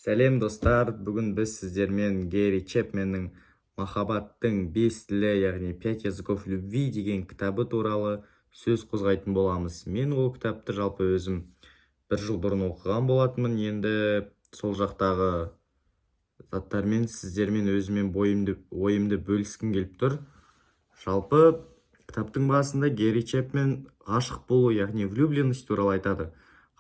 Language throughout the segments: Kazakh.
Сәлем достар, бүгін біз сіздермен Гэри Чепменнің «Махаббаттың 5 тілі, яғни 5 языков любви» деген кітабы туралы сөз қозғайтын боламыз. Мен ол кітапты жалпы өзім 1 жыл бұрын оқыған болатынмын. Енді сол жақтағы заттармен сіздермен өзімен ойымды бөліскім келіп тұр. Жалпы кітаптың басында Гэри Чепмен ғашық болу, яғни влюбленность туралы айтады.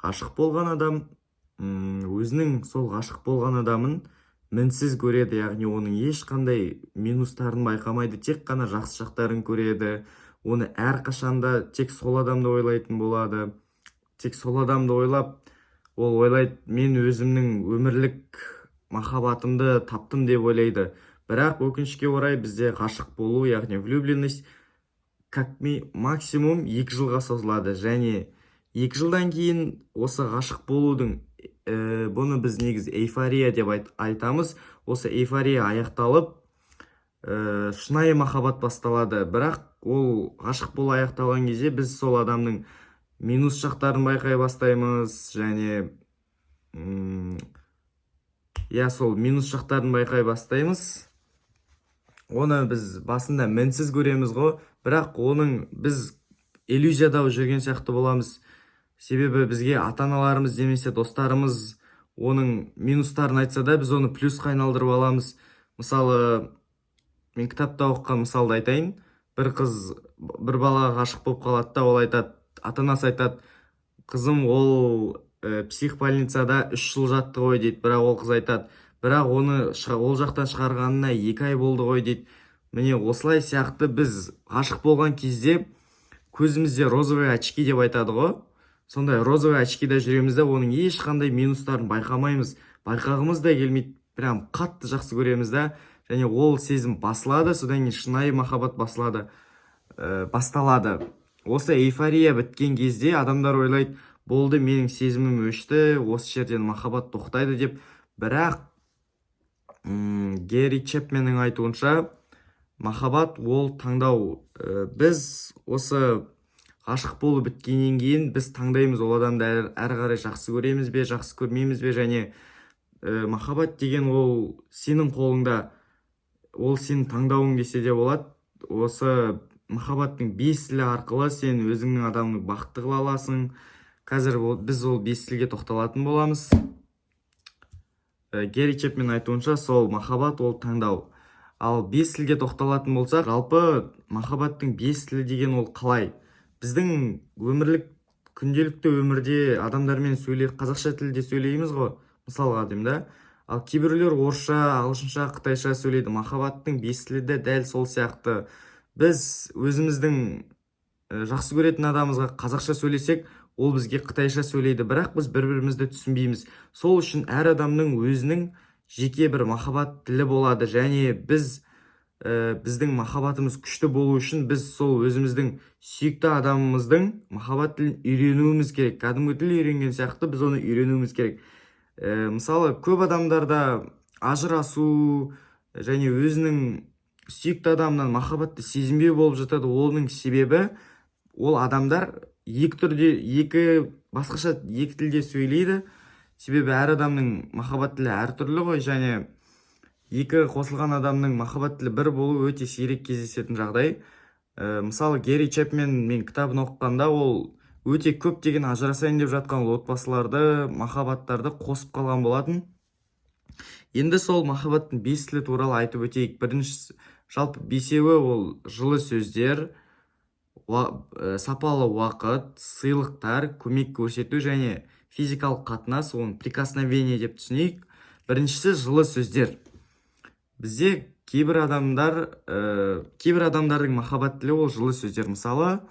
Ғашық болған адам өзінің сол ғашық болған адамын мінсіз көреді, яғни оның ешқандай минустарын байқамайды, тек қана жақсы жақтарын көреді. Оны әрқашанда тек сол адамды ойлайтын болады. Тек сол адамды ойлап, ол ойлайды, мен өзімнің өмірлік махаббатымды таптым деп ойлайды. Бірақ өкінішке орай бізде ғашық болу, яғни влюбленность максимум 2 жылға созылады, және 2 жылдан кейін осы ғашық болудың бұны біз негізі эйфория деп айтамыз. Осы эйфория аяқталып, шынайы махаббат басталады. Бірақ ол ғашық болу аяқталған кезде біз сол адамның минус жақтарын байқай бастаймыз, және сол минус жақтарын байқай бастаймыз. Оны біз басында мінсіз көреміз ғой, бірақ оның біз иллюзияда жүрген сияқты боламыз. Себебі бізге ата-аналарымыз немесе достарымыз оның минустарын айтса да, біз оны плюсқа айналдырып аламыз. Мысалы, мен кітапта оқыған мысалды айтайын. Бір балаға ғашық болып қалады да, ол айтады, ата-анасы айтады, қызым ол психбольницада 3 жыл жатты ғой дейді. Бірақ ол қыз айтады, бірақ оны ол жақтан шығарғанына 2 ай болды ғой дейді. Міне осылай сияқты біз ғашық болған кезде көзімізде розовый очки деп айтады ғой. Сондай розовый очкида жүреміз де, оның ешқандай минустарын байқамаймыз. Байқағымыз да келмейді, прям қатты жақсы көреміз да, және ол сезім басылады, содан кейін шынайы махаббат басталады. Осы эйфория біткен кезде адамдар ойлайды, болды, менің сезімім өшті, осы жерден махаббат тоқтайды деп. Бірақ Гэри Чепменнің айтуынша, махаббат ол таңдау. Біз осы ғашық болып біткеннен кейін біз таңдаймыз, ол адамды әрі қарай жақсы көреміз бе, жақсы көрмейміз бе, және махаббат деген ол сенің қолыңда, ол сенің таңдауың десе де болады. Осы махаббаттың 5 тілі арқылы сен өзіңнің адамыңды бақытты қыла аласың. Қазір біз ол 5 тілге тоқталатын боламыз. Гэри Чепмен айтуынша, сол махаббат ол таңдау. Ал 5 тілге тоқталатын болсақ, жалпы махаббаттың 5 тілі деген ол қалай? Біздің күнделікті өмірде адамдармен қазақша тілде сөйлейміз ғой, мысалға деймін да. Ал кейбіреулер орысша, ағылшынша, қытайша сөйлейді. Махаббаттың 5 тілі де дәл сол сияқты. Біз өзіміздің жақсы көретін адамымызға қазақша сөйлесек, ол бізге қытайша сөйлейді, бірақ біз бір-бірімізді түсінбейміз. Сол үшін әр адамның өзінің жеке бір махаббат тілі болады, және біздің махаббатымыз күшті болу үшін біз сол өзіміздің сүйікті адамымыздың махаббат тілін үйренуіміз керек. Кәдімгі тіл үйренген сияқты біз оны үйренуіміз керек. Мысалы, көп адамдарда ажырасу және өзінің сүйікті адамнан махаббатты сезінбеу болып жатады. Оның себебі, ол адамдар басқаша екі тілде сөйлейді. Себебі әр адамның махаббат тілі әртүрлі ғой, және екі қосылған адамның махаббат тілі бір болу өте сирек кездесетін жағдай. Мысалы, Гэри Чепмен мен кітабын оқығанда, ол өте көптеген ажырасайын деп жатқан отбасыларды, махаббаттарды қосып қалған болатын. Енді сол махаббаттың 5 тілі туралы айтып өтейік. Біріншісі, жалпы 5-еуі ол жылы сөздер, сапалы уақыт, сыйлықтар, көмек көрсету және физикалық қатынас, оны прикосновение деп түсінейік. Біріншісі жылы сөздер. Бізде кейбір адамдардың махаббат тілі ол жылы сөздер. Мысалы,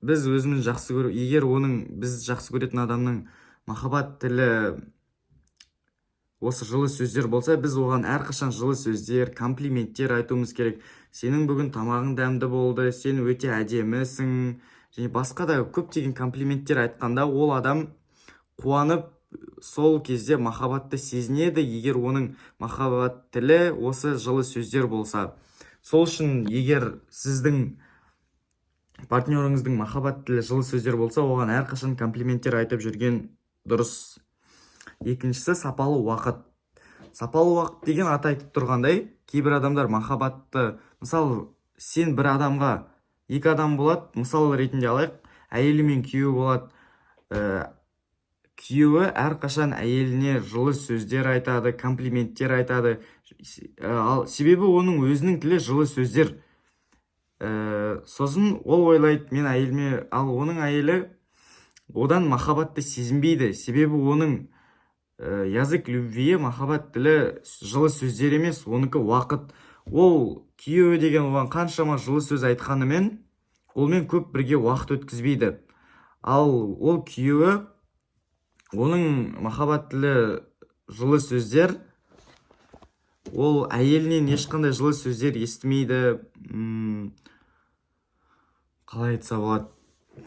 біз өзіміз жақсы көру, егер біз жақсы көретін адамның махаббат тілі осы жылы сөздер болса, біз оған әрқашан жылы сөздер, комплименттер айтуымыз керек. Сенің бүгін тамағың дәмді болды, сен өте әдемісің, және басқа да көптеген комплименттер айтқанда, ол адам қуанып, сол кезде махаббатты сезінеді, егер оның махаббат тілі осы жылы сөздер болса. Сол үшін, егер сіздің партнеріңіздің махаббат тілі жылы сөздер болса, оған әрқашан комплименттер айтып жүрген дұрыс. екіншісі сапалы уақыт. Сапалы уақыт деген аты айтып тұрғандай, кейбір адамдар махаббатты, мысалы, сен бір адамға, екі адам болады, мысал ретінде алайық, әйелі мен күйеуі болады. Күйеуі әрқашан әйеліне жылы сөздер айтады, комплименттер айтады. Ал себебі оның өзінің тілі жылы сөздер. Сосын ол ойлайды, мен әйеліме, ал оның әйелі одан махаббатты сезінбейді. Себебі оның язык любви, махаббат тілі жылы сөздер емес, оныкі уақыт. Ол күйеуі деген оған қаншама жылы сөз айтқанымен, олмен көп бірге уақыт өткізбейді. Ал ол күйеуі, оның махаббат тілі жылы сөздер, ол әйелінен ешқандай жылы сөздер естімейді. Қалай айтса болады,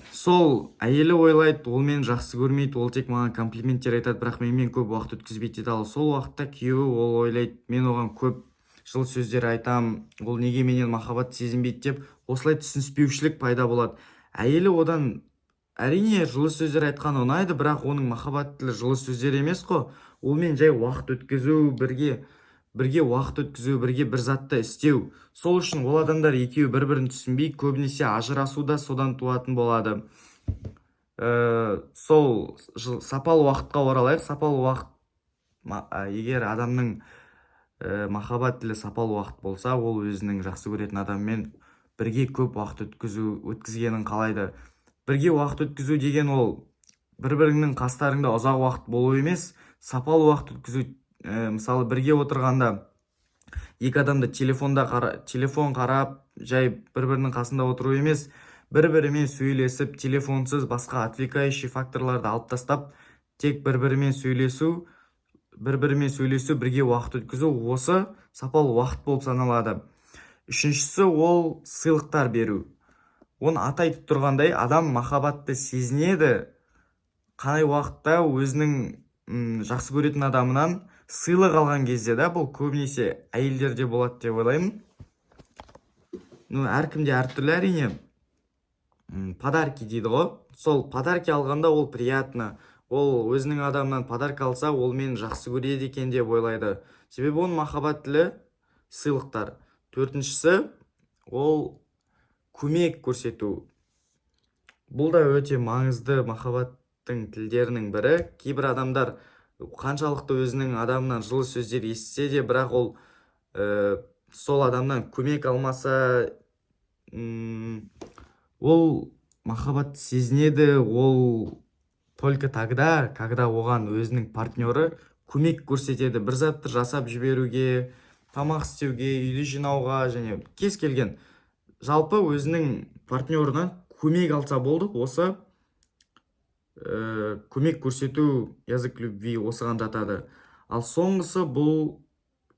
сол әйелі ойлайды, ол мені жақсы көрмейді, ол тек маған комплименттер айтады, бірақ менімен көп уақыт өткізбейді дейді. Ал сол уақытта күйеуі ол ойлайды, мен оған көп жылы сөздер айтам, ол неге менен махаббат сезінбейді деп, осылай түсініспеушілік пайда болады. Әйелі одан әрине жылы сөздер айтқан ұнайды, бірақ оның махаббат тілі жылы сөздер емес қой. Ол мен жай уақыт өткізу, бірге уақыт өткізу, бірге бір затты істеу. Сол үшін ол адамдар екеуі бір-бірін түсінбей, көбінесе ажырасу да содан туатын болады. Сол сапалы уақытқа оралайық. Сапалы уақыт, егер адамның махаббат тілі сапалы уақыт болса, ол өзінің жақсы көретін адаммен бірге көп уақыт өткізгенін қалайды. Бірге уақыт өткізу деген ол бір-біріңнің қастарыңда ұзақ уақыт болу емес, сапалы уақыт өткізу. Мысалы, бірге отырғанда екі адамды телефон қарап, жай бір-бірінің қасында отыру емес, бір-бірімен сөйлесіп, телефонсыз басқа отвлекающий факторларды алып тастап, тек бір-бірімен сөйлесу, бірге уақыт өткізу, осы сапалы уақыт болып саналады. Үшіншісі, ол сыйлықтар беру. Оны аты айтып тұрғандай, адам махаббатты сезінеді қай уақытта өзінің жақсы көретін адамынан сыйлық алған кезде. Бұл көбінесе әйелдерде болады деп ойлаймын. Әркімде әртүрлі әрине. Подарки дейді ғой. Сол подарки алғанда ол приятно. Ол өзінің адамынан подарка алса, ол мені жақсы көреді екен деп ойлайды. Себебі оның махаббат тілі сыйлықтар. Төртіншісі, ол көмек көрсету. Бұл да өте маңызды махаббаттың тілдерінің бірі. Кейбір адамдар қаншалықты өзінің адамынан жылы сөздер естісе де, бірақ ол сол адамнан көмек алмаса, ол махаббат сезінеді. Ол только тогда, когда оған өзінің партнері көмек көрсетеді, бір затты жасап жіберуге, тамақ істеуге, үйді жинауға, және кез келген, жалпы өзінің партнерынан көмек алса болды. Осы көмек көрсету, язык любви, осыған жатады. Ал соңғысы бұл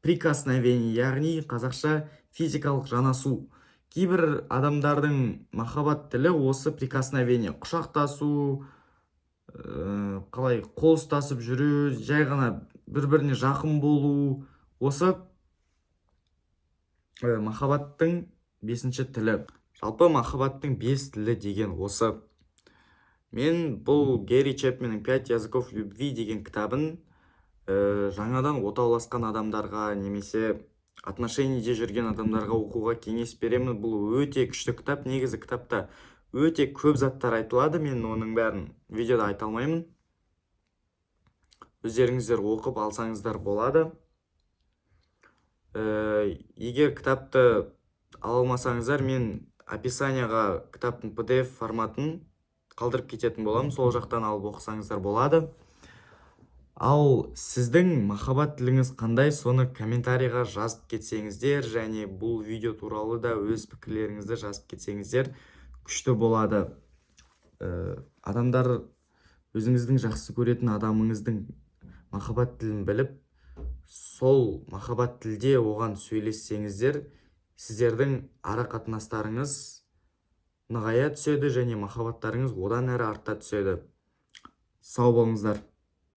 прикосновение, яғни қазақша физикалық жанасу. Кейбір адамдардың махаббат тілі осы прикосновение, құшақтасу, қалай қол ұстасып жүру, жай ғана бір-біріне жақын болу. Осы махаббаттың 5-ші тілі. Жалпы махаббаттың 5 тілі деген осы. Мен бұл Гэри Чепменнің 5 языков любви деген кітабын жаңадан отауласқан адамдарға, немесе отношениеде жүрген адамдарға оқуға кеңес беремін. Бұл өте күшті кітап. Негізі кітапта өте көп заттар айтылады, мен оның бәрін видеода айта алмаймын. Өздеріңіздер оқып алсаңыздар болады. Егер кітапты ала алмасаңыздар, мен описанияға кітаптың PDF форматын қалдырып кететін боламын, сол жақтан алып оқысаңыздар болады. Ал сіздің махаббат тіліңіз қандай, соны комментарийға жазып кетсеңіздер, және бұл видео туралы да өз пікірлеріңізді жазып кетсеңіздер күшті болады. Адамдар өзіңіздің жақсы көретін адамыңыздың махаббат тілін біліп, сол махаббат тілде оған сөйлессеңіздер, сіздердің ара қатынастарыңыз нығая түседі, және махаббаттарыңыз одан әрі арта түседі. Сау болыңыздар.